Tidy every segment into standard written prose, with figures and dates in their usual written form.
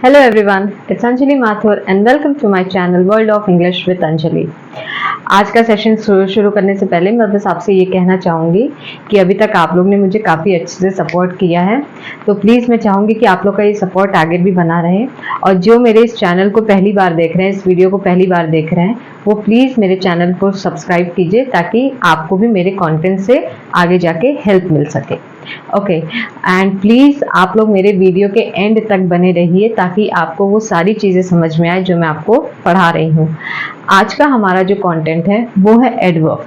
Hello everyone, it's Anjali Mathur and welcome to my channel World of English with Anjali। आज का session शुरू करने से पहले मैं बस आपसे ये कहना चाहूँगी कि अभी तक आप लोग ने मुझे काफ़ी अच्छे से सपोर्ट किया है, तो प्लीज़ मैं चाहूँगी कि आप लोग का ये सपोर्ट आगे भी बना रहे। और जो मेरे इस चैनल को पहली बार देख रहे हैं, इस वीडियो को पहली बार देख रहे हैं, वो प्लीज़ मेरे चैनल को सब्सक्राइब कीजिए ताकि आपको भी मेरे कंटेंट से आगे जाके हेल्प मिल सके। ओके, एंड प्लीज़ आप लोग मेरे वीडियो के एंड तक बने रहिए ताकि आपको वो सारी चीज़ें समझ में आए जो मैं आपको पढ़ा रही हूँ। आज का हमारा जो कंटेंट है वो है एडवर्ब।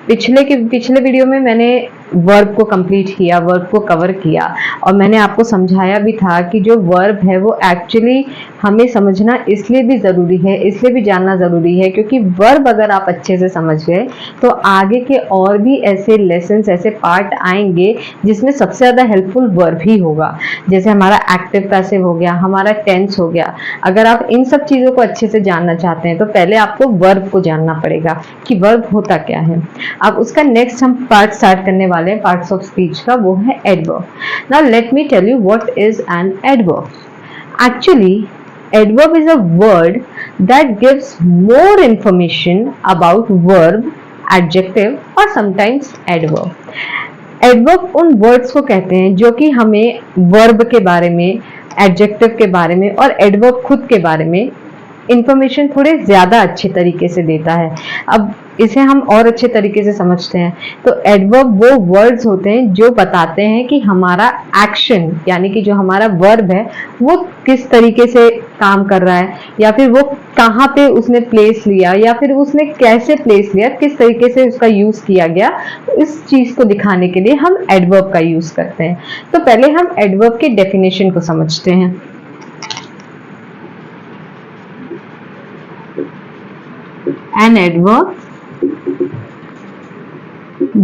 पिछले वीडियो में मैंने वर्ब को कंप्लीट किया, वर्ब को कवर किया और मैंने आपको समझाया भी था कि जो वर्ब है वो एक्चुअली हमें समझना इसलिए भी ज़रूरी है, इसलिए भी जानना ज़रूरी है क्योंकि वर्ब अगर आप अच्छे से समझ गए तो आगे के और भी ऐसे लेसन्स, ऐसे पार्ट आएंगे जिसमें सबसे ज़्यादा हेल्पफुल वर्ब ही होगा। जैसे हमारा एक्टिव पैसिव हो गया, हमारा टेंस हो गया। अगर आप इन सब चीज़ों को अच्छे से जानना चाहते हैं तो पहले आपको वर्ब को जानना पड़ेगा कि वर्ब होता क्या है। अब उसका नेक्स्ट हम पार्ट स्टार्ट करने वाले हैं, पार्ट्स ऑफ स्पीच का, वो है adverb. Now let me tell you what is an adverb. Actually adverb is a word that gives more information about verb, adjective or sometimes adverb. adverb उन words को कहते हैं जो कि हमें verb के बारे में, adjective के बारे में और adverb खुद के बारे में इंफॉर्मेशन थोड़े ज्यादा अच्छे तरीके से देता है। अब इसे हम और अच्छे तरीके से समझते हैं तो एडवर्ब वो वर्ड्स होते हैं जो बताते हैं कि हमारा एक्शन यानी कि जो हमारा वर्ब है वो किस तरीके से काम कर रहा है, या फिर वो कहाँ पे उसने प्लेस लिया, या फिर उसने कैसे प्लेस लिया, किस तरीके से उसका यूज किया गया। तो इस चीज को दिखाने के लिए हम एडवर्ब का यूज करते हैं। तो पहले हम एडवर्ब के डेफिनेशन को समझते हैं। An adverb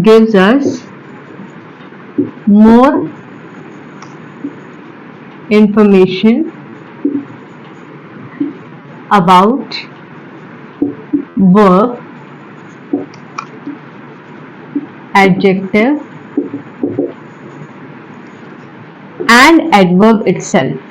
gives us more information about verb, adjective and adverb itself।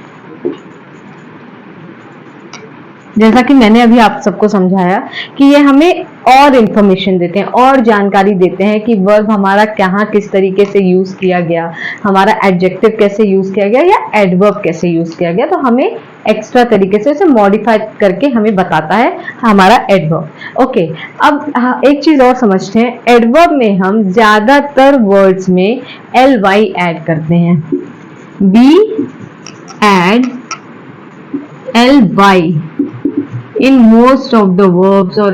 जैसा कि मैंने अभी आप सबको समझाया कि ये हमें और इंफॉर्मेशन देते हैं, और जानकारी देते हैं कि वर्ब हमारा कहाँ किस तरीके से यूज किया गया, हमारा एडजेक्टिव कैसे यूज किया गया या एडवर्ब कैसे यूज किया गया। तो हमें एक्स्ट्रा तरीके से उसे मॉडिफाई करके हमें बताता है हमारा एडवर्ब। ओके, अब एक चीज और समझते हैं। एडवर्ब में हम ज्यादातर वर्ड्स में ly ऐड करते हैं। We add ly in most of the verbs or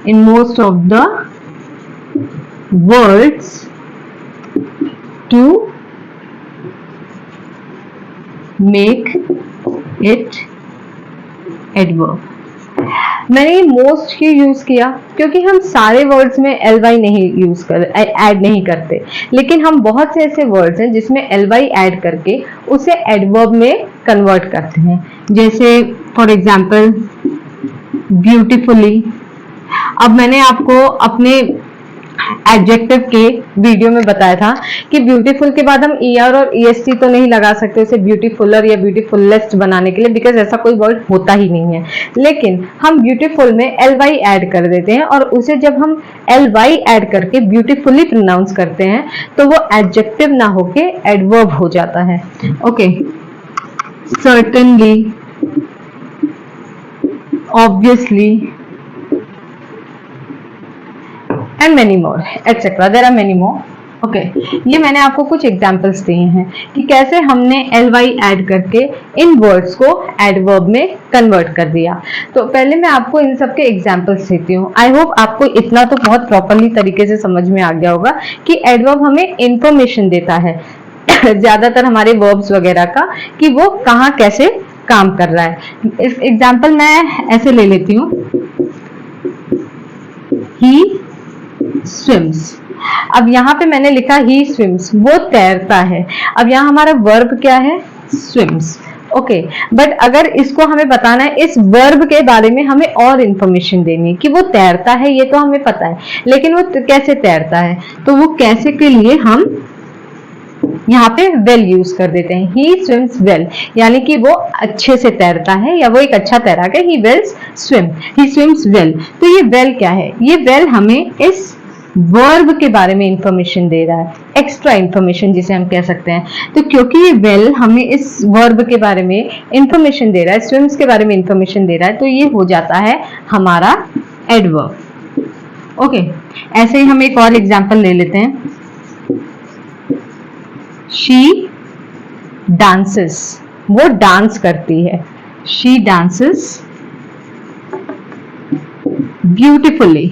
in most of the words to make it adverb। मैंने मोस्ट क्यों यूज किया? क्योंकि हम सारे वर्ड्स में ly नहीं यूज कर ऐड नहीं करते, लेकिन हम बहुत से ऐसे वर्ड्स हैं जिसमें ly ऐड करके उसे एडवर्ब में कन्वर्ट करते हैं। जैसे फॉर एग्जाम्पल ब्यूटीफुली। अब मैंने आपको अपने एडजेक्टिव के वीडियो में बताया था कि ब्यूटीफुल के बाद हम er और est तो नहीं लगा सकते उसे ब्यूटीफुलर या ब्यूटीफुलेस्ट बनाने के लिए, बिकॉज ऐसा कोई वर्ड होता ही नहीं है। लेकिन हम ब्यूटीफुल में ly ऐड कर देते हैं और उसे जब हम ly ऐड करके ब्यूटीफुली प्रोनाउंस करते हैं तो वो एडजेक्टिव ना होके एडवर्ब हो जाता है। Okay, certainly, obviously and many more etc. there are many more। Okay, ये मैंने आपको कुछ एग्जांपल्स दिए हैं कि कैसे हमने ly ऐड करके इन वर्ड्स को एडवर्ब में कन्वर्ट कर दिया। तो पहले मैं आपको इन सब के एग्जांपल्स देती हूँ। आई होप आपको इतना तो बहुत प्रॉपरली तरीके से समझ में आ गया होगा कि एडवर्ब हमें इंफॉर्मेशन देता है ज्यादातर हमारे वर्ब्स वगैरह का कि वो कहाँ कैसे काम कर रहा है। इस एग्जाम्पल मैं ऐसे ले लेती हूँ, ही स्विम्स। अब यहाँ पे मैंने लिखा ही स्विम्स, वो तैरता है। अब यहाँ हमारा वर्ब क्या है? स्विम्स। ओके, बट अगर इसको हमें बताना है, इस वर्ब के बारे में हमें और इंफॉर्मेशन देनी है कि वो तैरता है, ये तो हमें पता है, लेकिन वो कैसे तैरता है। तो वो कैसे के लिए हम यहाँ पे वेल यूज कर देते हैं। ही स्विम्स वेल यानी कि वो अच्छे से तैरता है या वो एक अच्छा तैराक है। ही स्विम्स वेल। तो ये वेल क्या है? ये वेल हमें इस वर्ब के बारे में इंफॉर्मेशन दे रहा है, एक्स्ट्रा इंफॉर्मेशन जिसे हम कह सकते हैं। तो क्योंकि ये वेल हमें इस वर्ब के बारे में इंफॉर्मेशन दे रहा है, स्विम्स के बारे में इंफॉर्मेशन दे रहा है, तो ये हो जाता है हमारा एडवर्ब। ओके, ऐसे ही हम एक और एग्जांपल ले लेते हैं। शी डांसेस, वो डांस करती है। शी डांसेस ब्यूटिफुली,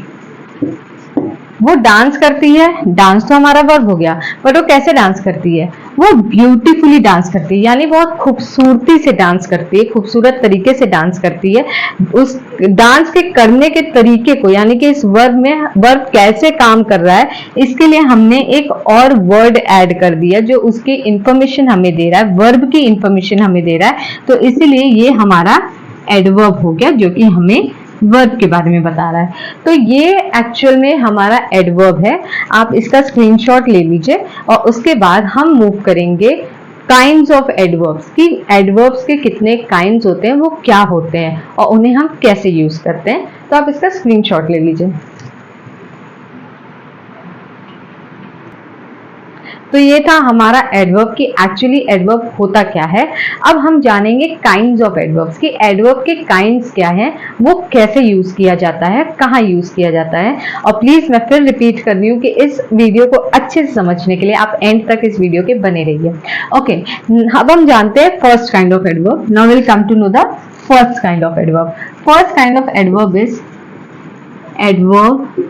वो डांस करती है। डांस तो हमारा वर्ब हो गया, बट वो कैसे डांस करती है? वो ब्यूटीफुली डांस करती है, यानी बहुत खूबसूरती से डांस करती है, खूबसूरत तरीके से डांस करती है। उस डांस के करने के तरीके को, यानी कि इस वर्ब में वर्ब कैसे काम कर रहा है, इसके लिए हमने एक और वर्ड ऐड कर दिया जो उसकी इंफॉर्मेशन हमें दे रहा है, वर्ब की इंफॉर्मेशन हमें दे रहा है। तो इसीलिए ये हमारा एडवर्ब हो गया जो कि हमें वर्ब के बारे में बता रहा है। तो ये एक्चुअल में हमारा एडवर्ब है। आप इसका स्क्रीनशॉट ले लीजिए और उसके बाद हम मूव करेंगे काइंड्स ऑफ एडवर्ब्स की। एडवर्ब्स के कितने काइंड्स होते हैं, वो क्या होते हैं और उन्हें हम कैसे यूज करते हैं। तो आप इसका स्क्रीनशॉट ले लीजिए। तो ये था हमारा एडवर्ब की एक्चुअली एडवर्ब होता क्या है। अब हम जानेंगे काइंड्स ऑफ एडवर्ब्स की। एडवर्ब के काइंड्स क्या हैं, वो कैसे यूज किया जाता है, कहाँ यूज किया जाता है। और प्लीज मैं फिर रिपीट कर रही हूँ कि इस वीडियो को अच्छे से समझने के लिए आप एंड तक इस वीडियो के बने रहिए। ओके, अब हम जानते हैं first kind of adverb. Now will come to know the first kind of adverb. First kind of adverb is adverb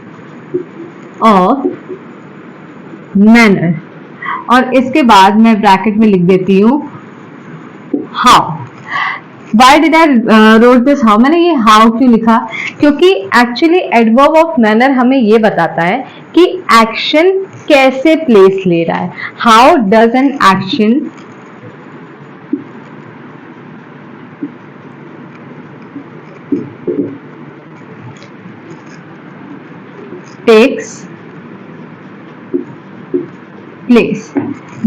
of manner. और इसके बाद मैं ब्रैकेट में लिख देती हूँ how. Why did I wrote this how? मैंने ये हाउ क्यों लिखा? क्योंकि एक्चुअली एडवर्ब ऑफ मैनर हमें ये बताता है कि एक्शन कैसे प्लेस ले रहा है। How does an action takes place,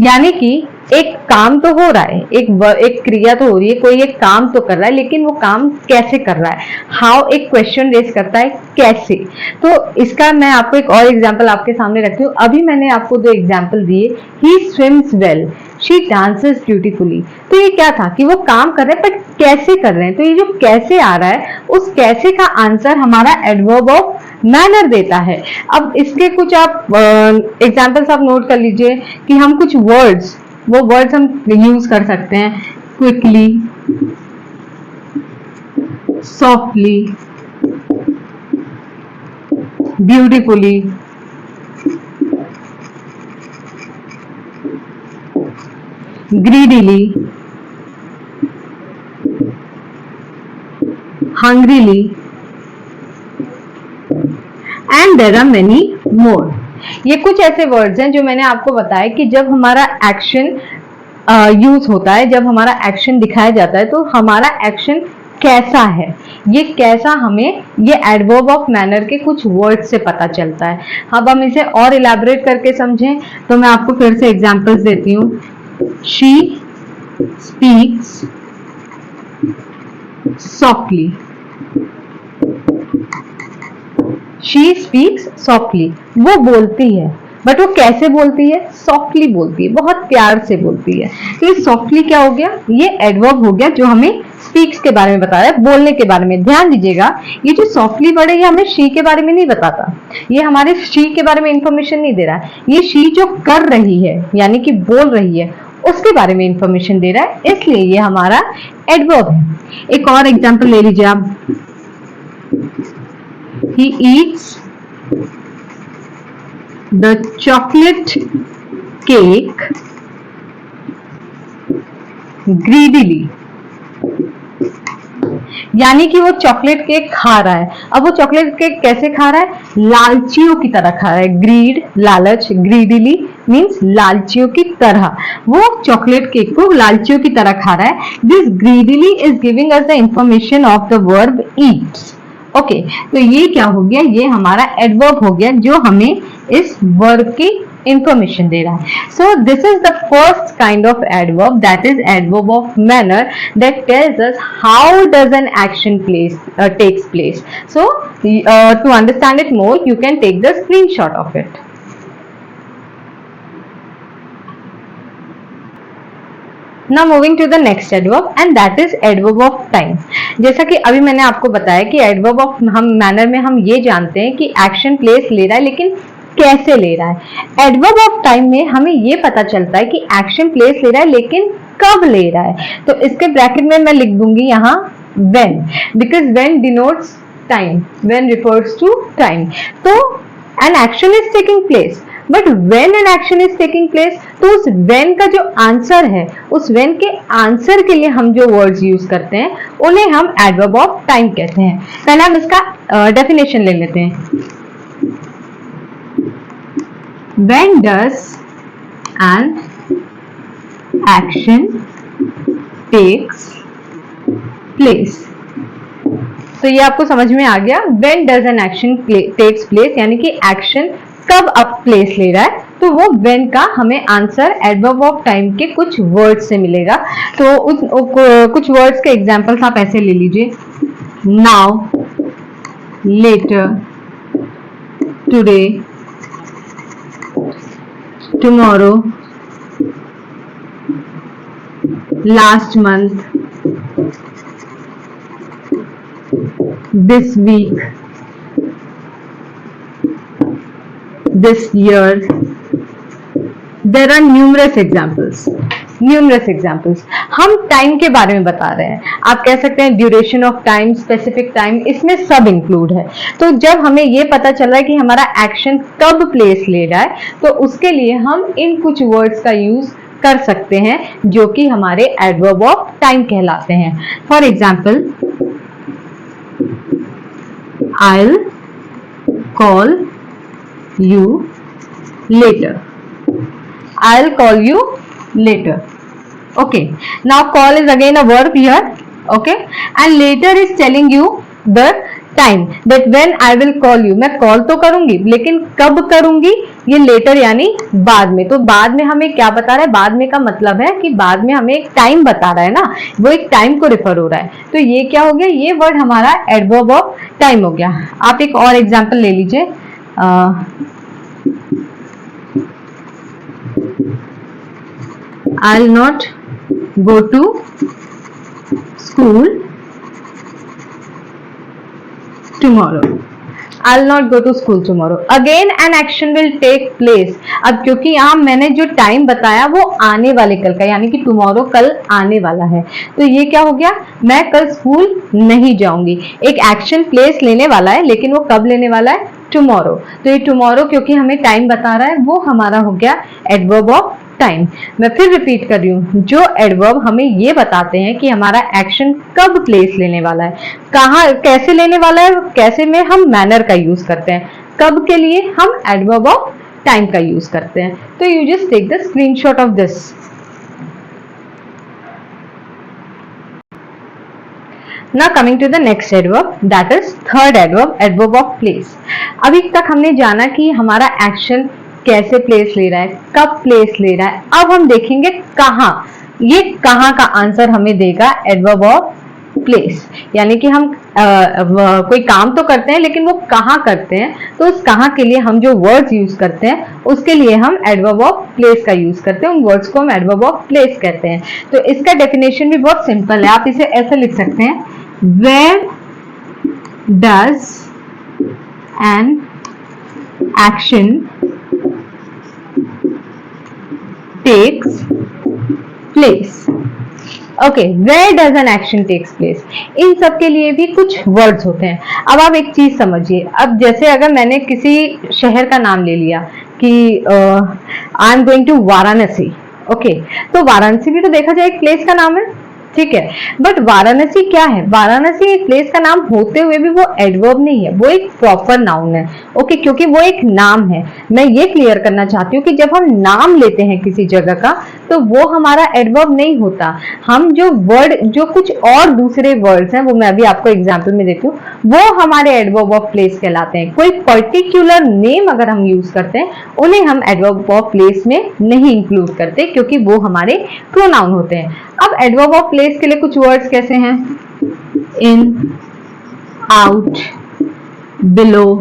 यानी कि एक काम तो हो रहा है, एक क्रिया तो हो रही है, कोई एक काम तो कर रहा है, लेकिन वो काम कैसे कर रहा है। हाउ एक क्वेश्चन रेज करता है, कैसे। तो इसका मैं आपको एक और एग्जांपल आपके सामने रखती हूँ। अभी मैंने आपको दो एग्जांपल दिए, he swims well, she dances beautifully. तो ये क्या था कि वो काम कर रहे हैं, बट कैसे कर रहे हैं। तो ये जो कैसे आ रहा है, उस कैसे का आंसर हमारा एडवर्ब ऑफ मैनर देता है। अब इसके कुछ आप एग्जांपल्स आप नोट कर लीजिए कि हम कुछ वर्ड्स हम यूज कर सकते हैं। Quickly, softly, beautifully, greedily, hungrily, and there are many more. ये कुछ ऐसे वर्ड्स हैं जो मैंने आपको बताया कि जब हमारा एक्शन यूज होता है, जब हमारा एक्शन दिखाया जाता है, तो हमारा एक्शन कैसा है, ये कैसा हमें ये एडवर्ब ऑफ मैनर के कुछ वर्ड से पता चलता है। अब हम इसे और इलैबोरेट करके समझें तो मैं आपको फिर से एग्जांपल्स देती हूँ। She speaks softly, she speaks softly, वो बोलती है, बट वो कैसे बोलती है? सॉफ्टली बोलती है, बहुत प्यार से बोलती है। तो ये सॉफ्टली क्या हो गया? ये एडवर्ब हो गया जो हमें स्पीक्स के बारे में बता रहा है, बोलने के बारे में। ध्यान दीजिएगा, ये जो सॉफ्टली वर्ड है ये हमें शी के बारे में नहीं बताता, ये हमारे शी के बारे में इंफॉर्मेशन नहीं दे रहा है। ये शी जो कर रही है, यानी कि बोल रही है, उसके बारे में इंफॉर्मेशन दे रहा है, इसलिए ये हमारा एडवर्ब है। एक और एग्जांपल ले लीजिए आप। He eats the chocolate cake greedily, यानी कि वो चॉकलेट केक खा रहा है। अब वो चॉकलेट केक कैसे खा रहा है? लालचियों की तरह खा रहा है। ग्रीड, लालच, ग्रीडीली मीन्स लालचियों की तरह। वो चॉकलेट केक को लालचियों की तरह खा रहा है। This greedily is giving us the information of the verb Yeats. Okay, तो ये क्या हो गया? ये हमारा एडवर्ब हो गया जो हमें इस वर्ब की इंफॉर्मेशन दे रहा है. So this is the first kind of adverb, that is adverb of manner, that tells us how does an action takes place. So to understand it more, you can take the screenshot of it. Now moving to the next adverb, and that is adverb of time. जैसा कि अभी मैंने आपको बताया कि adverb of हम manner में हम ये जानते हैं कि action place ले रहा है, लेकिन कैसे ले रहा है. adverb of time में हमें ये पता चलता है कि action place ले रहा है, लेकिन कब ले रहा है. तो इसके ब्रैकेट में मैं लिख दूंगी यहाँ when, because when denotes time, when refers to time. तो an action is taking place, but when an action is taking place, तो उस वेन का जो आंसर है, उस वेन के आंसर के लिए हम जो वर्ड्स यूज करते हैं उन्हें हम एडवर्ब ऑफ टाइम कहते हैं. पहले हम इसका डेफिनेशन ले लेते हैं. When does an action takes place. तो ये आपको समझ में आ गया. When does an action takes place यानी कि एक्शन कब अब प्लेस ले रहा है, तो वो वेन का हमें आंसर एडवर्ब ऑफ टाइम के कुछ वर्ड्स से मिलेगा. तो कुछ वर्ड्स के एग्जांपल्स आप ऐसे ले लीजिए. Now, later, today, tomorrow, last month, this week, this year. There are numerous examples. हम टाइम के बारे में बता रहे हैं. आप कह सकते हैं duration of time, specific time, इसमें सब इंक्लूड है. तो जब हमें ये पता चल रहा है कि हमारा एक्शन कब प्लेस ले रहा है, तो उसके लिए हम इन कुछ वर्ड्स का यूज कर सकते हैं जो कि हमारे एडवर्ब ऑफ टाइम कहलाते हैं. For example, I'll call you later. I'll call you later. Okay. Now call is again a verb here. Okay. And later is telling you the time that when I will call you. मैं call तो करूंगी, लेकिन कब करूंगी, ये later यानी बाद में. तो बाद में हमें क्या बता रहा है, बाद में का मतलब है कि बाद में हमें एक टाइम बता रहा है ना, वो एक टाइम को रिफर हो रहा है. तो ये क्या हो गया, ये वर्ड हमारा एडवर्ब ऑफ टाइम हो गया. आप एक और एग्जाम्पल ले लीजिए. I'll not go to school tomorrow. I'll not go to school tomorrow. Again an action will take place. अब क्योंकि यहाँ मैंने जो टाइम बताया वो आने वाले कल का, यानी कि टुमारो कल आने वाला है. तो ये क्या हो गया, मैं कल स्कूल नहीं जाऊंगी. एक एक्शन प्लेस लेने वाला है, लेकिन वो कब लेने वाला है, टुमारो. तो ये टुमारो क्योंकि हमें टाइम बता रहा है, वो हमारा हो गया एडवर्ब ऑफ टाइम. मैं फिर रिपीट कर रही हूँ, जो एडवर्ब हमें ये बताते हैं कि हमारा एक्शन कब प्लेस लेने वाला है, कहाँ कैसे लेने वाला है, कैसे में हम मैनर का यूज करते हैं, कब के लिए हम एडवर्ब ऑफ टाइम का यूज करते हैं. तो you just take the screenshot of this. Now coming to the next adverb, that is third adverb, adverb of place. अभी तक हमने जाना कि हमारा एक्शन कैसे प्लेस ले रहा है, कब प्लेस ले रहा है. अब हम देखेंगे कहाँ. ये कहाँ का आंसर हमें देगा एडवर्ब ऑफ प्लेस. यानी कि हम कोई काम तो करते हैं, लेकिन वो कहाँ करते हैं, तो उस कहाँ के लिए हम जो वर्ड्स यूज करते हैं उसके लिए हम एडवर्ब ऑफ प्लेस का यूज करते हैं. उन वर्ड्स को हम एडवर्ब ऑफ प्लेस कहते हैं. तो इसका डेफिनेशन भी बहुत सिंपल है. आप इसे ऐसे लिख सकते हैं, where does an action takes place. Okay, where does an action takes place. इन सब के लिए भी कुछ वर्ड्स होते हैं. अब आप एक चीज समझिए. अब जैसे अगर मैंने किसी शहर का नाम ले लिया कि I am going to Varanasi. Okay, तो वाराणसी भी तो देखा जाए एक प्लेस का नाम है, ठीक है. बट वाराणसी क्या है, वाराणसी एक प्लेस का नाम होते हुए भी वो एडवर्ब नहीं है, वो एक प्रॉपर नाउन है. ओके, क्योंकि वो एक नाम है. मैं ये क्लियर करना चाहती हूँ कि जब हम नाम लेते हैं किसी जगह का, तो वो हमारा एडवर्ब नहीं होता. हम जो वर्ड, जो कुछ और दूसरे वर्ड्स हैं, वो मैं अभी आपको एग्जाम्पल में देती हूँ, वो हमारे एडवर्ब ऑफ प्लेस कहलाते हैं। कोई पर्टिकुलर नेम अगर हम यूज करते हैं उन्हें हम एडवर्ब ऑफ प्लेस में नहीं इंक्लूड करते, क्योंकि वो हमारे प्रोनाउन होते हैं। अब एडवर्ब ऑफ प्लेस के लिए कुछ वर्ड्स कैसे हैं? In, out, below,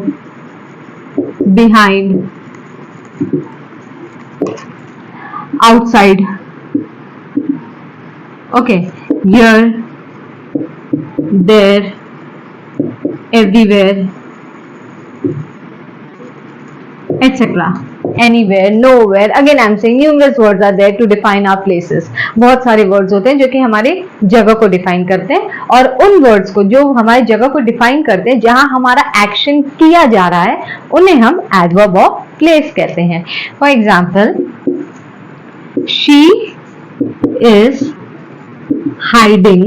behind, outside, okay, here, there, everywhere, etc. Anywhere, nowhere. Again I'm saying numerous words are there to define our places. बहुत सारे words होते हैं जो कि हमारे जगह को define करते हैं, और उन words को जो हमारी जगह को define करते हैं, जहां हमारा action किया जा रहा है, उन्हें हम adverb of place कहते हैं। For example, she is hiding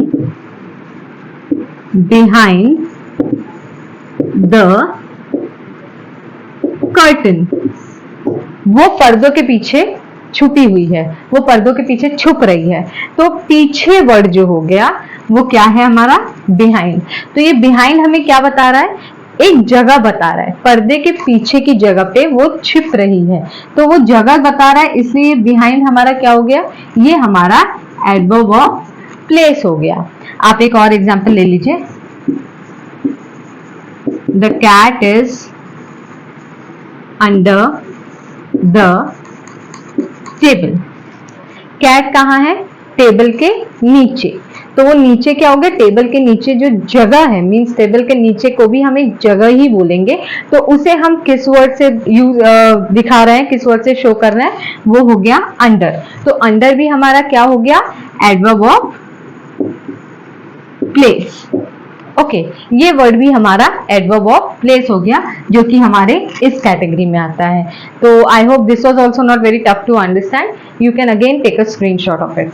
behind the curtain. वो पर्दों के पीछे छुपी हुई है, वो पर्दों के पीछे छुप रही है। तो पीछे वर्ड जो हो गया वो क्या है हमारा? बिहाइंड। तो ये बिहाइंड हमें क्या बता रहा है? एक जगह बता रहा है, पर्दे के पीछे की जगह पे वो छिप रही है, तो वो जगह बता रहा है, इसलिए बिहाइंड हमारा क्या हो गया? ये हमारा एडवर्ब ऑफ प्लेस हो गया। आप एक और एग्जांपल ले लीजिए। The cat is under the table. Cat कहाँ है? टेबल के नीचे। तो वो नीचे क्या हो गया? टेबल के नीचे जो जगह है, मींस टेबल के नीचे को भी हम एक जगह ही बोलेंगे, तो उसे हम किस वर्ड से दिखा रहे हैं, किस वर्ड से शो कर रहे हैं? वो हो गया अंडर। तो अंडर भी हमारा क्या हो गया? Adverb of place. ओके, ये वर्ड भी हमारा एडवर्ब ऑफ प्लेस हो गया, जो कि हमारे इस कैटेगरी में आता है। तो I hope this was also not very tough to understand. You can again take a screenshot of it.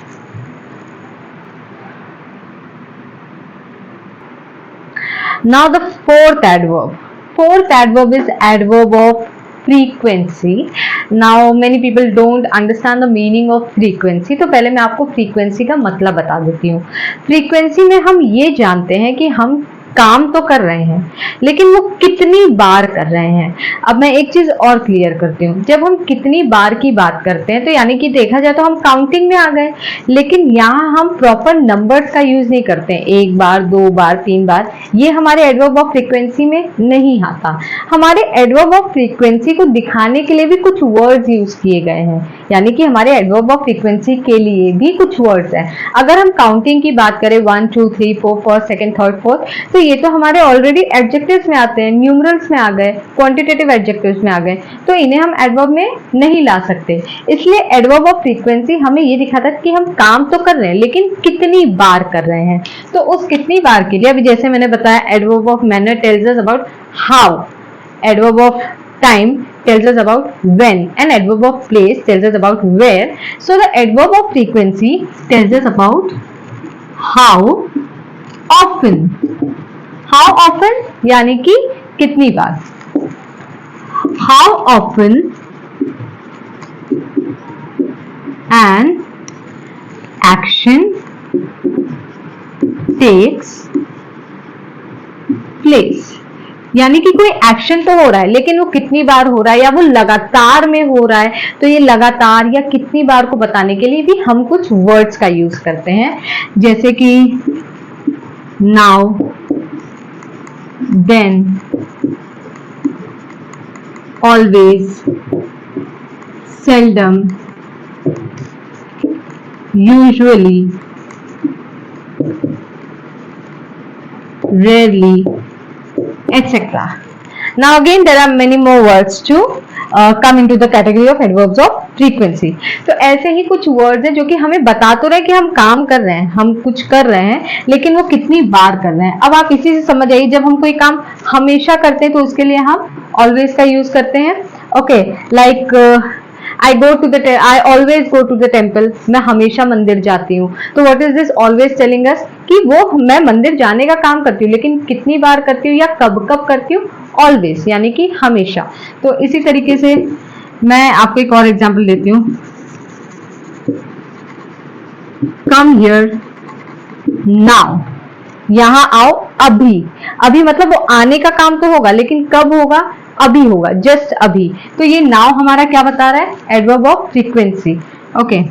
Now the fourth adverb. Fourth adverb is adverb of frequency. Now many people don't understand the meaning of frequency. तो पहले मैं आपको frequency का मतलब बता देती हूँ। frequency में हम ये जानते हैं कि हम काम तो कर रहे हैं, लेकिन वो कितनी बार कर रहे हैं। अब मैं एक चीज और क्लियर करती हूँ। जब हम कितनी बार की बात करते हैं तो यानी कि देखा जाए तो हम काउंटिंग में आ गए, लेकिन यहाँ हम प्रॉपर नंबर्स का यूज नहीं करते हैं। 1 बार, 2 बार, 3 बार, ये हमारे एडवर्ब ऑफ फ्रीक्वेंसी में नहीं आता। हमारे एडवर्ब ऑफ फ्रीक्वेंसी को दिखाने के लिए भी कुछ वर्ड्स यूज किए गए हैं, यानी कि हमारे एडवर्ब ऑफ फ्रीक्वेंसी के लिए भी कुछ वर्ड्स हैं। अगर हम काउंटिंग की बात करें 1 2 3 4 फर्स्ट, सेकंड, थर्ड, फोर्थ, तो ये तो हमारे ऑलरेडी एडजेक्टिव्स में आते हैं, न्यूमरल्स में आ गए, क्वांटिटेटिव एडजेक्टिव्स में आ गए, तो इन्हें हम एडवर्ब में नहीं ला सकते। इसलिए एडवर्ब ऑफ फ्रीक्वेंसी हमें ये दिखाता है कि हम काम तो कर रहे हैं, लेकिन कितनी बार कर रहे हैं। तो उस कितनी बार के लिए, अभी जैसे मैंने बताया, adverb of manner tells us about how, adverb of time tells us about when, and adverb of place tells us about where. So the adverb of frequency tells us about how often. How often यानी कि कितनी बार। How often an action takes place, यानी कि कोई action तो हो रहा है, लेकिन वो कितनी बार हो रहा है या वो लगातार में हो रहा है। तो ये लगातार या कितनी बार को बताने के लिए भी हम कुछ वर्ड्स का यूज करते हैं, जैसे कि now, then, always, seldom, usually, rarely, etc. Now again there are many more words to come into the category of adverbs of frequency. तो ऐसे ही कुछ words हैं जो कि हमें बता तो रहे कि हम काम कर रहे हैं, हम कुछ कर रहे हैं, लेकिन वो कितनी बार कर रहे हैं। अब आप इसी से समझ आइए, जब हम कोई काम हमेशा करते हैं तो उसके लिए हम always का यूज करते हैं। Okay, like I always go to the temple. मैं हमेशा मंदिर जाती हूँ। तो what is this always telling us? कि वो मैं मंदिर जाने का काम करती हूँ, लेकिन कितनी बार करती हूँ या कब कब करती हूँ? Always यानी कि हमेशा। तो इसी तरीके से मैं आपको एक और एग्जाम्पल देती हूँ। Come here now. यहाँ आओ अभी। अभी मतलब वो आने का काम तो होगा, लेकिन कब होगा? अभी होगा, जस्ट अभी। तो ये नाउ हमारा क्या बता रहा है? Adverb of frequency. Okay,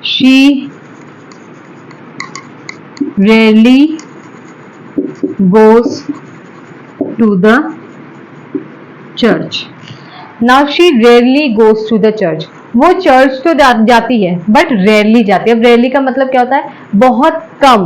she rarely goes to the church. Now she rarely goes to the church. वो चर्च तो जाती है बट रेयरली जाती है। अब रेयरली का मतलब क्या होता है? बहुत कम,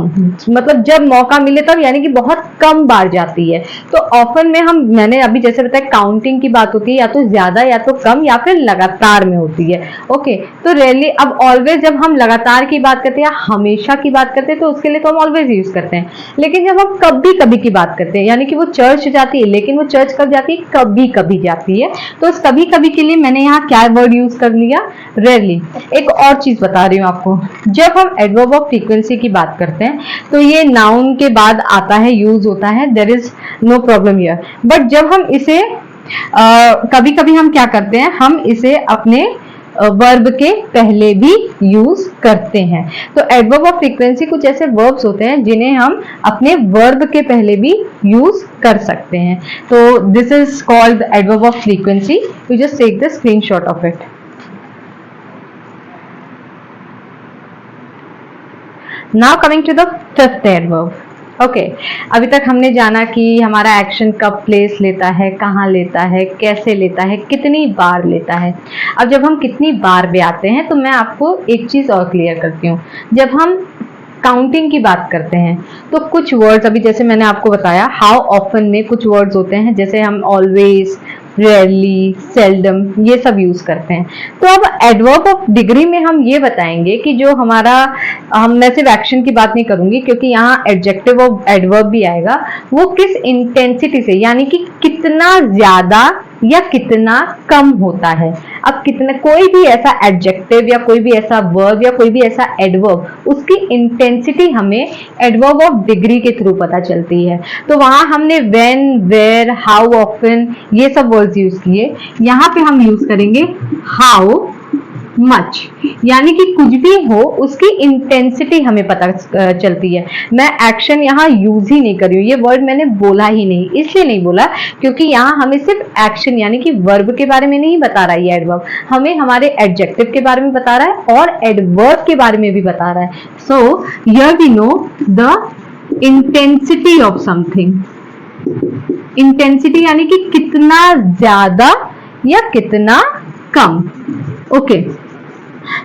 मतलब जब मौका मिले तब, यानी कि बहुत कम बार जाती है। तो ऑफन में मैंने अभी जैसे बताया काउंटिंग की बात होती है, या तो ज्यादा या तो कम या फिर लगातार में होती है। ओके, तो रेयरली। अब ऑलवेज जब हम लगातार की बात करते हैं या हमेशा की बात करते हैं तो उसके लिए तो हम ऑलवेज यूज करते हैं। लेकिन जब हम कभी कभी की बात करते हैं, यानी कि वो चर्च जाती है, लेकिन वो चर्च कब जाती है? कभी कभी जाती है। तो उस कभी कभी के लिए मैंने यहाँ क्या वर्ड यूज कर लिया? रेयरली। एक और चीज बता रही हूँ आपको, जब हम एडवर्ब ऑफ फ्रीक्वेंसी की बात करते हैं तो ये नाउन के बाद आता है, यूज होता है, there is no problem here. But जब हम इसे कभी कभी हम क्या करते हैं, हम इसे अपने वर्ब के पहले भी यूज करते हैं। तो एडवर्ब ऑफ फ्रीक्वेंसी कुछ ऐसे वर्ब्स होते हैं जिन्हें हम अपने वर्ब के पहले भी यूज कर सकते हैं। तो this is called adverb of frequency. You just take the screenshot of it. Now coming to the fifth adverb. Okay, अभी तक हमने जाना कि हमारा एक्शन कब प्लेस लेता है, कहाँ लेता है, कैसे लेता है, कितनी बार लेता है। अब जब हम कितनी बार भी आते हैं तो मैं आपको एक चीज और क्लियर करती हूँ। जब हम काउंटिंग की बात करते हैं तो कुछ वर्ड्स, अभी जैसे मैंने आपको बताया हाउ ऑफन में कुछ वर्ड्स होते हैं, जैसे हम ऑलवेज, रेयरली, सेल्डम, ये सब यूज करते हैं। तो अब एडवर्ब ऑफ डिग्री में हम ये बताएंगे कि जो हमारा, मैं सिर्फ एक्शन की बात नहीं करूंगी क्योंकि यहाँ एडजेक्टिव ऑफ एडवर्ब भी आएगा, वो किस इंटेंसिटी से, यानी कि कितना ज्यादा या कितना कम होता है। अब कितना, कोई भी ऐसा एडजेक्टिव या कोई भी ऐसा वर्ब या कोई भी ऐसा एडवर्ब, उसकी इंटेंसिटी हमें एडवर्ब ऑफ डिग्री के थ्रू पता चलती है। तो वहां हमने व्हेन, वेयर, हाउ ऑफन, ये सब वर्ड्स यूज किए। यहाँ पे हम यूज करेंगे हाउ मच, यानी कि कुछ भी हो उसकी इंटेंसिटी हमें पता चलती है। मैं एक्शन यहाँ यूज ही नहीं कर रही हूँ, ये वर्ड मैंने बोला ही नहीं, इसलिए नहीं बोला क्योंकि यहाँ हमें सिर्फ एक्शन यानी कि वर्ब के बारे में नहीं बता रहा है ये एडवर्ब, हमें हमारे एडजेक्टिव के बारे में बता रहा है और एडवर्ब के बारे में भी बता रहा है। So here we know the intensity of something. Intensity यानी कि कितना ज्यादा या कितना कम। ओके,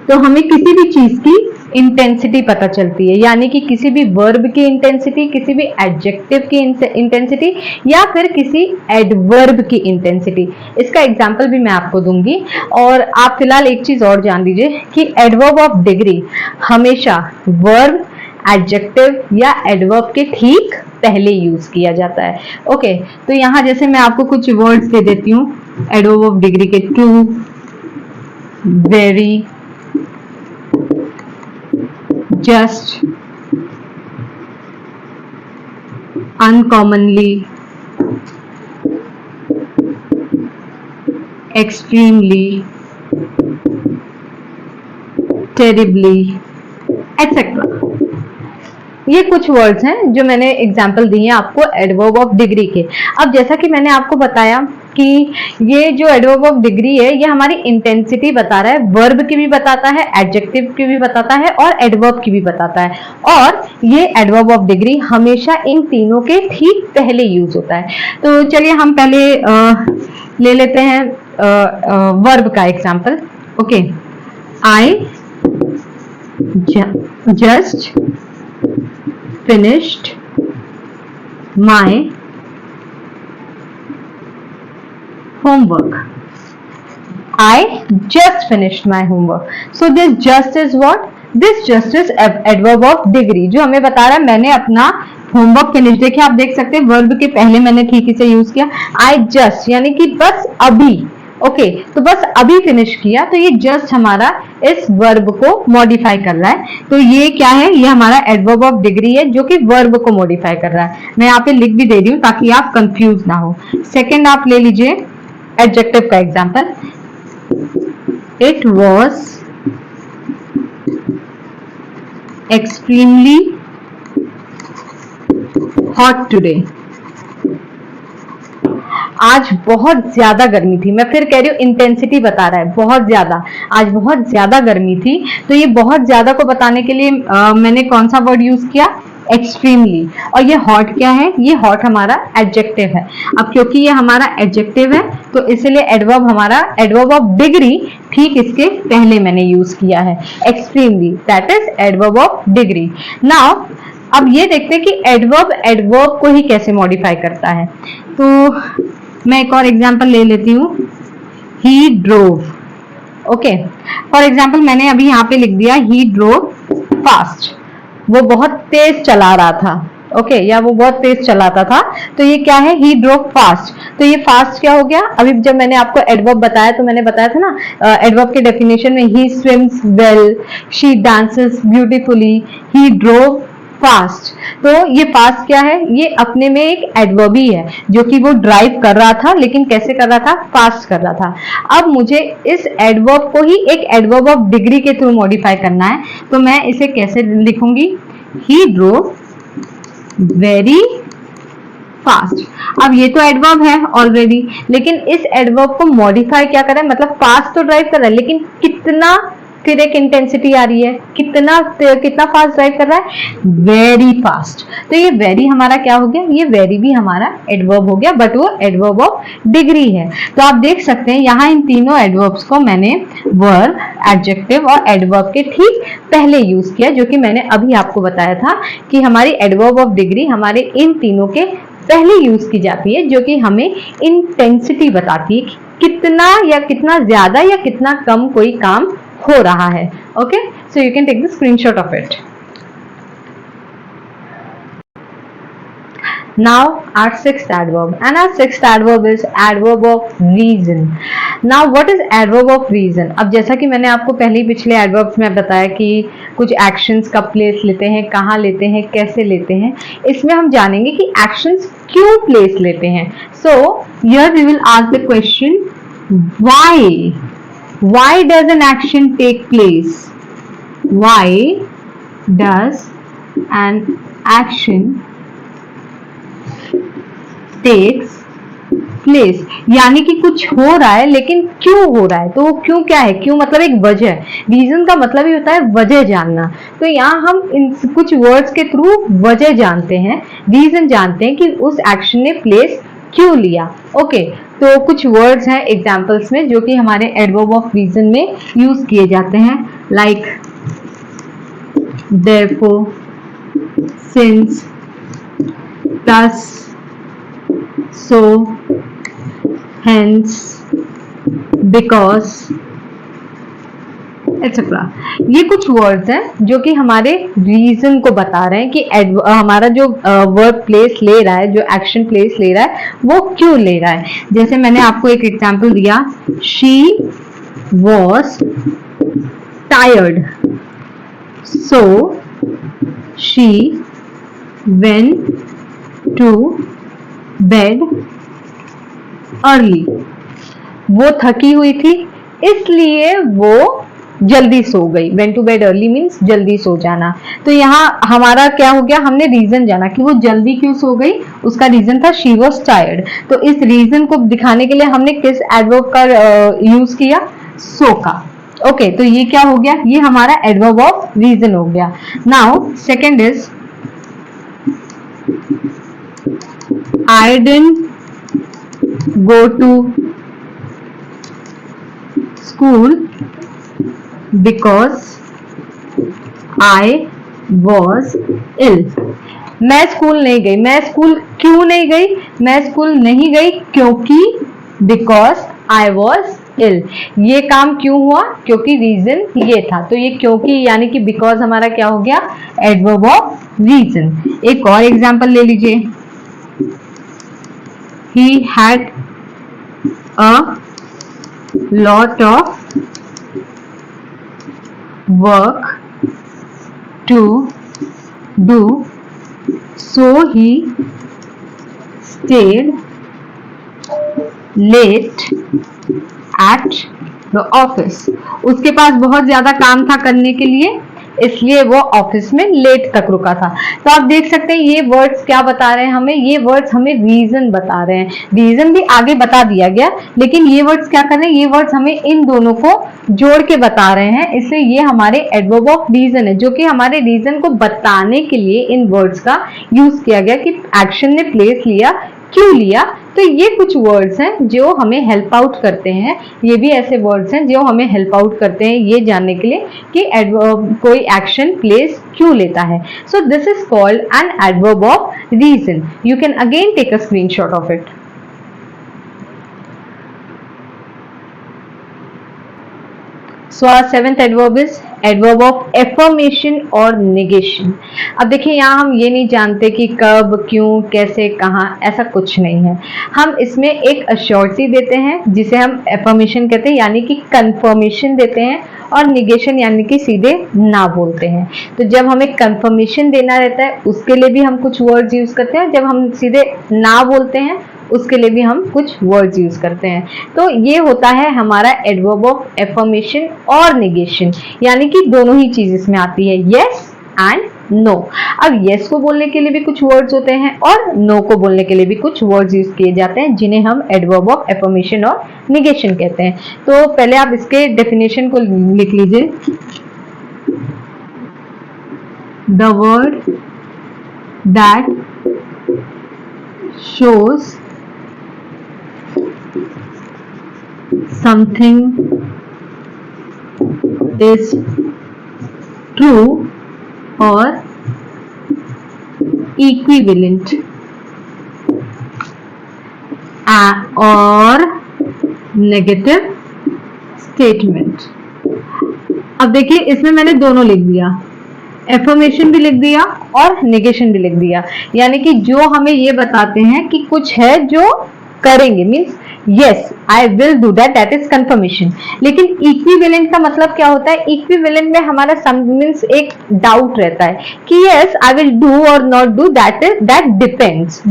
तो हमें किसी भी चीज की इंटेंसिटी पता चलती है, यानी कि किसी भी वर्ब की इंटेंसिटी, किसी भी एडजेक्टिव की इंटेंसिटी या फिर किसी एडवर्ब की इंटेंसिटी। इसका एग्जांपल भी मैं आपको दूंगी। और आप फिलहाल एक चीज और जान लीजिए कि एडवर्ब ऑफ डिग्री हमेशा वर्ब, एडजेक्टिव या एडवर्ब के ठीक पहले यूज किया जाता है। ओके, तो यहाँ जैसे मैं आपको कुछ वर्ड्स दे देती हूँ एडवर्ब ऑफ डिग्री के, true, very, just, uncommonly, extremely, terribly, etc. ये कुछ वर्ड्स हैं जो मैंने एग्जाम्पल दिए हैं आपको एडवर्ब ऑफ डिग्री के। अब जैसा कि मैंने आपको बताया कि ये जो एडवर्ब ऑफ डिग्री है ये हमारी इंटेंसिटी बता रहा है, वर्ब की भी बताता है, एडजेक्टिव की भी बताता है और एडवर्ब की भी बताता है। और ये एडवर्ब ऑफ डिग्री हमेशा इन तीनों के ठीक पहले यूज होता है। तो चलिए हम पहले ले लेते हैं वर्ब का example. Okay, I just finished my homework. I just finished my homework. So this just is what? This just is adverb of degree जो हमें बता रहा है मैंने अपना होमवर्क फिनिश। देखिए आप देख सकते हैं वर्ब के पहले मैंने ठीक इसे यूज किया, आई जस्ट, यानी कि बस अभी। ओके, तो बस अभी फिनिश किया, तो ये जस्ट हमारा इस वर्ब को मॉडिफाई कर रहा है। तो ये क्या है? ये हमारा एडवर्ब ऑफ डिग्री है जो कि वर्ब को मॉडिफाई कर रहा है। मैं यहाँ पे लिख भी दे रही हूँ ताकि आप कंफ्यूज ना हो। सेकंड आप ले लीजिए एडजेक्टिव का example, it was extremely hot today. आज बहुत ज्यादा गर्मी थी। मैं फिर कह रही हूँ, इंटेंसिटी बता रहा है, बहुत ज्यादा, आज बहुत ज्यादा गर्मी थी। तो ये बहुत ज्यादा को बताने के लिए मैंने कौन सा वर्ड यूज किया, एक्सट्रीमली। और ये हॉट क्या है, ये हॉट हमारा एडजेक्टिव है। अब क्योंकि ये हमारा एडजेक्टिव है तो इसलिए एडवर्ब हमारा, एडवर्ब ऑफ डिग्री ठीक इसके पहले मैंने यूज किया है, extremely, that is adverb of degree. Now अब ये देखते हैं कि एडवर्ब एडवर्ब को ही कैसे मॉडिफाई करता है। तो मैं एक और एग्जांपल ले लेती हूँ, ही ड्रोव। ओके, फॉर एग्जांपल मैंने अभी यहाँ पे लिख दिया ही ड्रोव फास्ट, वो बहुत तेज चला रहा था। ओके, या वो बहुत तेज चलाता था। तो ये क्या है, ही ड्रोव फास्ट। तो ये फास्ट क्या हो गया, अभी जब मैंने आपको एडवर्ब बताया तो मैंने बताया था ना, एडवर्ब के डेफिनेशन में he swims well, she dances beautifully, he drove fast. तो ये फास्ट क्या है, ये अपने में एक एडवर्ब ही है, जो कि वो ड्राइव कर रहा था, लेकिन कैसे कर रहा था, फास्ट कर रहा था। अब मुझे इस एडवर्ब को ही एक एडवर्ब ऑफ डिग्री के थ्रू मॉडिफाई करना है। तो मैं इसे कैसे लिखूंगी, ही ड्रोव वेरी फास्ट। अब ये तो एडवर्ब है ऑलरेडी, लेकिन इस एडवर्ब को मॉडिफाई क्या कर रहा है, मतलब फास्ट तो ड्राइव कर रहा है, लेकिन कितना, फिर एक इंटेंसिटी आ रही है, कितना कितना फास्ट ड्राइव कर रहा है, वेरी फास्ट। तो ये वेरी हमारा क्या हो गया, ये वेरी भी हमारा एडवर्ब हो गया, बट वो एडवर्ब ऑफ डिग्री है। तो आप देख सकते हैं यहाँ इन तीनों एडवर्ब्स को मैंने वर्ब, एडजेक्टिव और एडवर्ब के ठीक पहले यूज किया, जो कि मैंने अभी आपको बताया था कि हमारी एडवर्ब ऑफ डिग्री हमारे इन तीनों के पहले यूज की जाती है, जो कि हमें इंटेंसिटी बताती है, कितना या कितना ज्यादा या कितना कम कोई काम हो रहा है। Okay, so you can take the screenshot of it. Now our sixth adverb, and our sixth adverb is adverb of reason. Now what is adverb of reason? अब जैसा कि मैंने आपको पहले ही पिछले adverbs में बताया कि कुछ actions कब place लेते हैं, कहाँ लेते हैं, कैसे लेते हैं, इसमें हम जानेंगे कि actions क्यों place लेते हैं। So here we will ask the question, why? Why does an action take place? Why does an action takes place? यानी कि कुछ हो रहा है, लेकिन क्यों हो रहा है, तो वो क्यों क्या है, क्यों मतलब एक वजह। रीजन का मतलब ही होता है वजह जानना। तो यहाँ हम इन कुछ वर्ड्स के थ्रू वजह जानते हैं, रीजन जानते हैं कि उस एक्शन ने प्लेस क्यों लिया। ओके, तो कुछ वर्ड्स हैं एग्जाम्पल्स में जो कि हमारे एडवर्ब ऑफ रीजन में यूज किए जाते हैं, like therefore, since, thus, so, hence, because, etc. ये कुछ वर्ड्स हैं जो कि हमारे रीजन को बता रहे हैं कि हमारा जो वर्ड प्लेस ले रहा है, जो एक्शन प्लेस ले रहा है, वो क्यों ले रहा है। जैसे मैंने आपको एक एग्जांपल दिया, she was tired, so she went to bed early. वो थकी हुई थी इसलिए वो जल्दी सो गई। Went to bed early means जल्दी सो जाना। तो यहाँ हमारा क्या हो गया, हमने रीजन जाना कि वो जल्दी क्यों सो गई। उसका रीजन था शी वॉज टायर्ड। तो इस रीजन को दिखाने के लिए हमने किस एडवर्ब का यूज किया, सो का। ओके, तो ये क्या हो गया, ये हमारा एडवर्ब ऑफ रीजन हो गया। Now second is I didn't go to school because I was ill. मैं स्कूल नहीं गई। मैं स्कूल क्यों नहीं गई, मैं स्कूल नहीं गई क्योंकि because I was ill। ये काम क्यों हुआ, क्योंकि रीजन ये था। तो ये क्योंकि यानी कि because हमारा क्या हो गया, एडवर्ब ऑफ रीजन। एक और एग्जांपल ले लीजिए, he had a lot of work to do, so he stayed late at the office। उसके पास बहुत ज्यादा काम था करने के लिए, इसलिए वो ऑफिस में लेट तक रुका था। तो आप देख सकते हैं ये वर्ड्स क्या बता रहे हैं हमें, ये वर्ड्स हमें रीजन बता रहे हैं। रीजन भी आगे बता दिया गया, लेकिन ये वर्ड्स क्या कर रहे हैं, ये वर्ड्स हमें इन दोनों को जोड़ के बता रहे हैं, इसलिए ये हमारे एडवर्ब ऑफ रीजन है, जो कि हमारे रीजन को बताने के लिए इन वर्ड्स का यूज किया गया कि एक्शन ने प्लेस लिया, क्यों लिया। तो ये कुछ वर्ड्स हैं जो हमें हेल्प आउट करते हैं, ये भी ऐसे वर्ड्स हैं जो हमें हेल्प आउट करते हैं ये जानने के लिए कि कोई एक्शन प्लेस क्यों लेता है। So this is called an adverb of reason. You can again take a screenshot of it. So our seventh adverb is adverb of affirmation और negation। अब देखिए यहाँ हम ये नहीं जानते कि कब, क्यों, कैसे, कहाँ, ऐसा कुछ नहीं है। हम इसमें एक अश्योरिटी देते हैं जिसे हम affirmation कहते हैं, यानी कि confirmation देते हैं, और negation यानी कि सीधे ना बोलते हैं। तो जब हमें confirmation देना रहता है उसके लिए भी हम कुछ words यूज करते हैं, जब हम सीधे ना बोलते हैं उसके लिए भी हम कुछ वर्ड्स यूज करते हैं। तो ये होता है हमारा एडवर्ब ऑफ एफर्मेशन और नेगेशन, यानी कि दोनों ही चीज इसमें आती है, यस एंड नो। अब यस को बोलने के लिए भी कुछ वर्ड्स होते हैं और नो को बोलने के लिए भी कुछ वर्ड्स यूज किए जाते हैं, जिन्हें हम एडवर्ब ऑफ एफर्मेशन और नेगेशन कहते हैं। तो पहले आप इसके डेफिनेशन को लिख लीजिए। The word that shows something is true or equivalent और negative statement। अब देखिए इसमें मैंने दोनों लिख दिया, एफर्मेशन भी लिख दिया और नेगेशन भी लिख दिया, यानी कि जो हमें ये बताते हैं कि कुछ है जो करेंगे, means yes I will do that, that is confirmation. लेकिन इक्विवेलेंट का मतलब क्या होता है, इक्विवेलेंट में हमारा सम मीन्स एक डाउट रहता है कि यस आई विल डू और नॉट डू, दैट डिपेंड्स,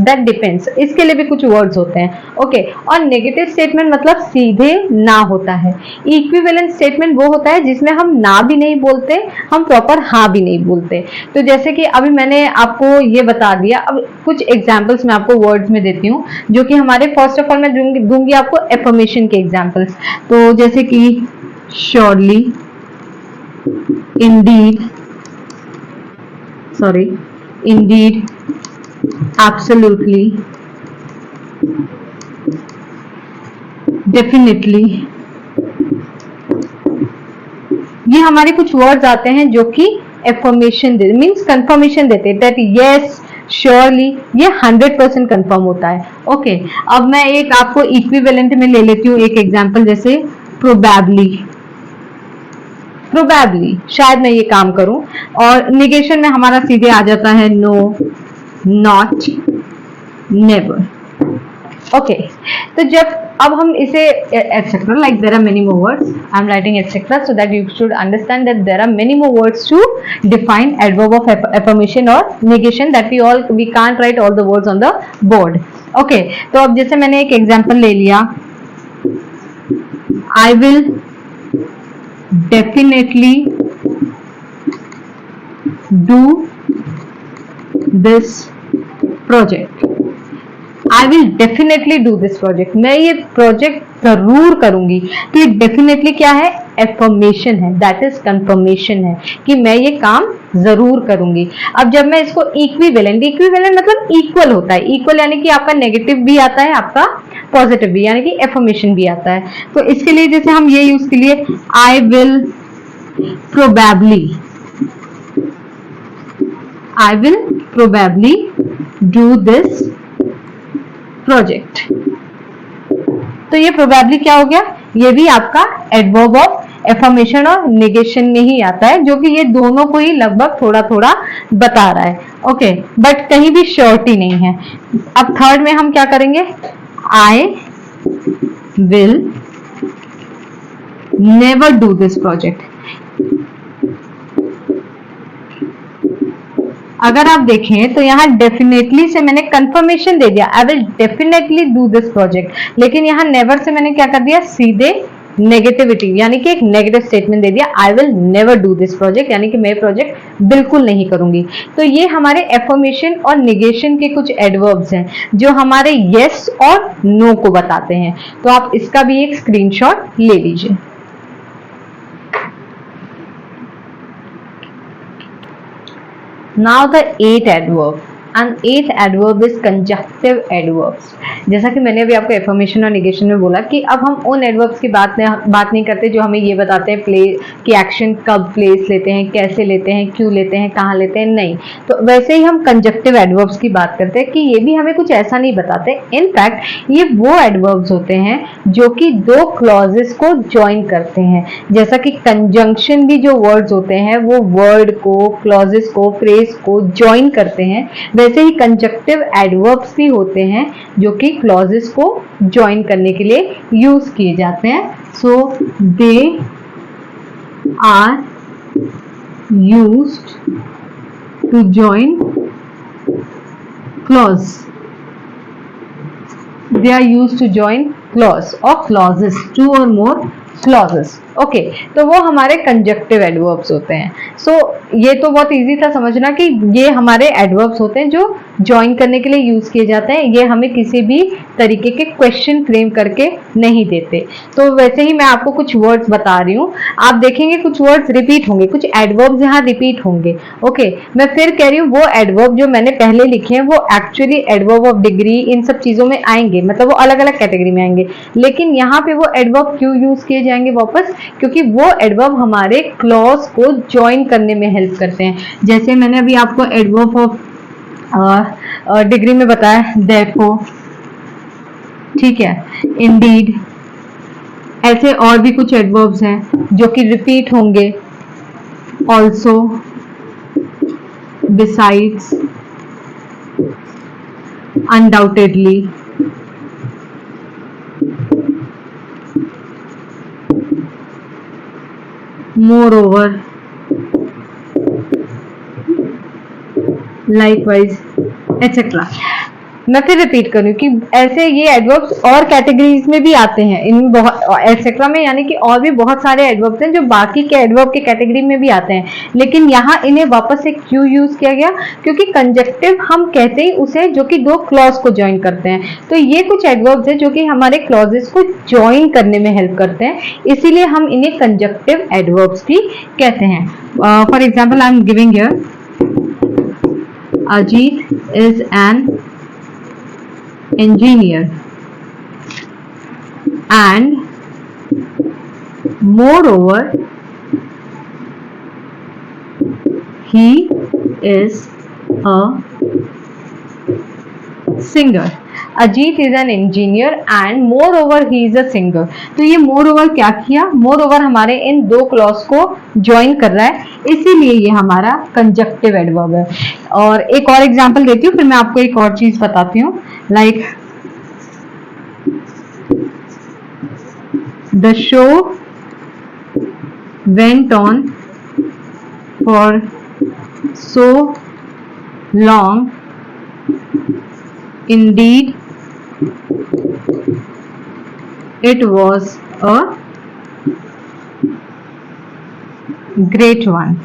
इसके लिए भी कुछ वर्ड्स होते हैं, ओके। और नेगेटिव स्टेटमेंट मतलब सीधे ना होता है। इक्विवेलेंट स्टेटमेंट वो होता है जिसमें हम ना भी नहीं बोलते, हम प्रॉपर हाँ भी नहीं बोलते। तो जैसे कि अभी मैंने आपको ये बता दिया, अब कुछ एग्जाम्पल्स मैं आपको वर्ड्स में देती हूँ जो कि हमारे, फर्स्ट ऑफ ऑल मैं दूंगी आपको एफर्मेशन के एग्जाम्पल्स। तो जैसे कि श्योरली, इंडीड, एब्सोल्युटली, डेफिनेटली, ये हमारे कुछ वर्ड्स आते हैं जो कि एफर्मेशन मीन्स कंफर्मेशन देते हैं, दैट यस श्योरली, ये 100% कंफर्म होता है, ओके। अब मैं एक आपको इक्विवेलेंट में ले लेती हूँ एक एग्जांपल, जैसे प्रोबेबली, शायद मैं ये काम करूं। और निगेशन में हमारा सीधे आ जाता है नो, नॉट, नेवर, ओके। तो जब अब हम इसे etcetera, like there are many more words, I am writing etcetera so that you should understand that there are many more words to define adverb of affirmation और negation, that we can't write all the words on the board, okay. तो अब जैसे मैंने एक example ले लिया, I will definitely do this project, I will definitely do this project, मैं ये प्रोजेक्ट जरूर करूंगी। तो ये डेफिनेटली क्या है, एफर्मेशन है, दैट इज कंफर्मेशन है कि मैं ये काम जरूर करूंगी। अब जब मैं इसको इक्विवेलेंट मतलब इक्वल होता है, इक्वल यानी कि आपका नेगेटिव भी आता है, आपका पॉजिटिव भी, यानी कि एफर्मेशन भी आता है। तो इसके लिए जैसे हम ये यूज के लिए, I will probably do this project. तो ये प्रोबेबली क्या हो गया, ये भी आपका एडवर्ब ऑफ एफर्मेशन और नेगेशन में ही आता है, जो कि ये दोनों को ही लगभग थोड़ा थोड़ा बता रहा है, ओके, बट कहीं भी श्योरिटी नहीं है। अब थर्ड में हम क्या करेंगे, I will never do this project. अगर आप देखें तो यहाँ डेफिनेटली से मैंने कंफर्मेशन दे दिया, आई will definitely do this project, लेकिन यहाँ नेवर से मैंने क्या कर दिया, सीधे नेगेटिविटी यानी कि एक नेगेटिव स्टेटमेंट दे दिया, I will never do this project, यानी कि मैं प्रोजेक्ट बिल्कुल नहीं करूंगी। तो ये हमारे एफर्मेशन और निगेशन के कुछ एडवर्ब्स हैं जो हमारे यस और नो को बताते हैं। तो आप इसका भी एक स्क्रीनशॉट ले लीजिए। Now the eighth adverb, and eighth adverb is conjunctive adverbs। जैसा कि मैंने अभी आपको एफर्मेशन और निगेशन में बोला कि अब हम उन एडवर्ब्स की बात नहीं करते जो हमें ये बताते हैं प्ले कि एक्शन कब प्लेस लेते हैं, कैसे लेते हैं, क्यों लेते हैं, कहाँ लेते हैं, नहीं। तो वैसे ही हम कंजक्टिव एडवर्ब्स की बात करते हैं कि ये भी हमें कुछ ऐसा नहीं बताते। इनफैक्ट ये वो एडवर्ब्स होते हैं जो कि दो क्लॉजेस को ज्वाइन करते हैं। जैसा कि कंजंक्शन भी जो वर्ड्स होते हैं वो वर्ड को, क्लॉजेस को, फ्रेज को ज्वाइन करते हैं, वैसे ही कंजक्टिव एडवर्ब्स भी होते हैं जो कि क्लॉजेस को ज्वाइन करने के लिए यूज किए जाते हैं। So they are used to join clause, they are used to join clause or clauses, two or more clauses। Okay, तो वो हमारे कंजक्टिव एडवर्ब्स होते हैं। सो ये तो बहुत इजी था समझना कि ये हमारे एडवर्ब्स होते हैं जो ज्वाइन करने के लिए यूज किए जाते हैं। ये हमें किसी भी तरीके के क्वेश्चन फ्रेम करके नहीं देते। तो वैसे ही मैं आपको कुछ वर्ड्स बता रही हूँ, आप देखेंगे कुछ वर्ड्स रिपीट होंगे, कुछ एडवर्ब्स यहाँ रिपीट होंगे। ओके, मैं फिर कह रही हूँ वो एडवर्ब जो मैंने पहले लिखे हैं वो actually adverb of degree in सब चीजों में आएंगे, मतलब वो अलग अलग कैटेगरी में आएंगे। लेकिन यहाँ पे वो एडवर्ब क्यों यूज किए जाएंगे वापस, क्योंकि वो एडवर्ब हमारे क्लॉज को ज्वाइन करने में हेल्प करते हैं। जैसे मैंने अभी आपको एडवर्ब ऑफ डिग्री में बताया therefore, ठीक है, indeed, ऐसे और भी कुछ एडवर्ब्स हैं जो कि रिपीट होंगे, also, besides, undoubtedly, moreover, likewise, etc। मैं फिर रिपीट करूँ कि ऐसे ये एडवर्ब्स और कैटेगरीज में भी आते हैं, इन बहुत एक्सेट्रा में, यानी कि और भी बहुत सारे एडवर्ब्स हैं जो बाकी के एडवर्ब के कैटेगरी में भी आते हैं। लेकिन यहाँ इन्हें वापस से क्यों यूज किया गया, क्योंकि कंजक्टिव हम कहते ही उसे जो कि दो क्लॉज को ज्वाइन करते हैं। तो ये कुछ एडवर्ब्स हैं जो कि हमारे क्लॉजेस को ज्वाइन करने में हेल्प करते हैं, इसीलिए हम इन्हें कंजक्टिव एडवर्ब्स भी कहते हैं। For example I am giving here, Ajit is an engineer and moreover he is a singer। Ajit is an engineer and more over he is a singer. तो ये मोर ओवर क्या किया, मोर ओवर हमारे इन दो clause को join कर रहा है, इसीलिए ये हमारा कंजक्टिव एडवर्ब है। और एक और एग्जांपल देती हूँ, फिर मैं आपको एक और चीज बताती हूँ। Like the show went on for so long, indeed it was a great one।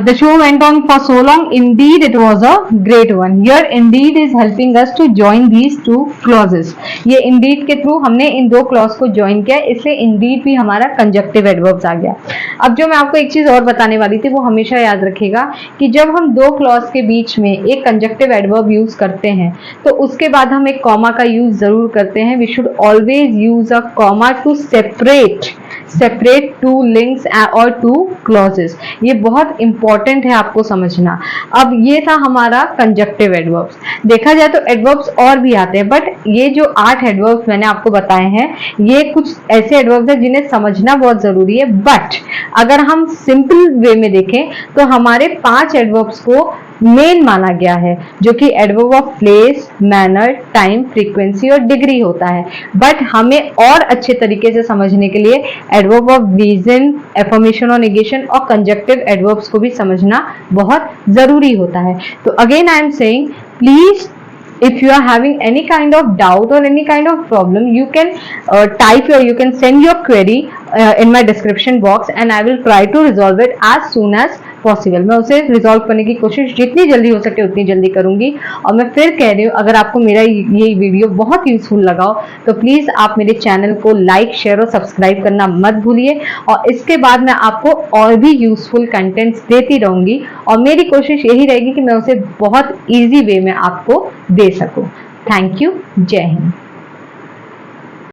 The show went on for so long, indeed it was a great one। Here indeed is helping us to join these two clauses। ये indeed के through हमने इन दो clause को join किया, इसलिए indeed भी हमारा conjunctive adverbs आ गया। अब जो मैं आपको एक चीज और बताने वाली थी वो हमेशा याद रखिएगा कि जब हम दो क्लॉज के बीच में एक कंजक्टिव एडवर्ब यूज करते हैं तो उसके बाद हम एक कॉमा का यूज जरूर करते हैं। We should always use a comma to separate two links और टू क्लॉजेस। ये बहुत इंपॉर्टेंट है आपको समझना। अब ये था हमारा कंजक्टिव एडवर्ब्स। देखा जाए तो एडवर्ब्स और भी आते हैं, बट ये जो 8 एडवर्ब्स मैंने आपको बताए हैं ये कुछ ऐसे एडवर्ब्स हैं जिन्हें समझना बहुत जरूरी है। बट अगर हम सिंपल वे में देखें तो हमारे 5 एडवर्ब्स को मेन माना गया है, जो कि adverb of place, manner, time, frequency और डिग्री होता है। बट हमें और अच्छे तरीके से समझने के लिए एडवर्ब ऑफ रीजन, एफर्मेशन और नेगेशन और कंजक्टिव एडवर्ब्स को भी समझना बहुत जरूरी होता है। तो again I am saying, please if you are having any kind of doubt or any kind of problem, you can type or you can send your query in my description box and I will try to resolve it as soon as possible. मैं उसे resolve करने की कोशिश जितनी जल्दी हो सके उतनी जल्दी करूंगी। और मैं फिर कह रही हूँ, अगर आपको मेरा ये वीडियो बहुत यूजफुल लगा हो तो प्लीज आप मेरे चैनल को लाइक, शेयर और सब्सक्राइब करना मत भूलिए। और इसके बाद मैं आपको और भी यूजफुल कंटेंट्स देती रहूंगी और मेरी कोशिश यही रहेगी कि मैं उसे बहुत ईजी वे में आपको दे सकूं। Thank you. जय हिंद।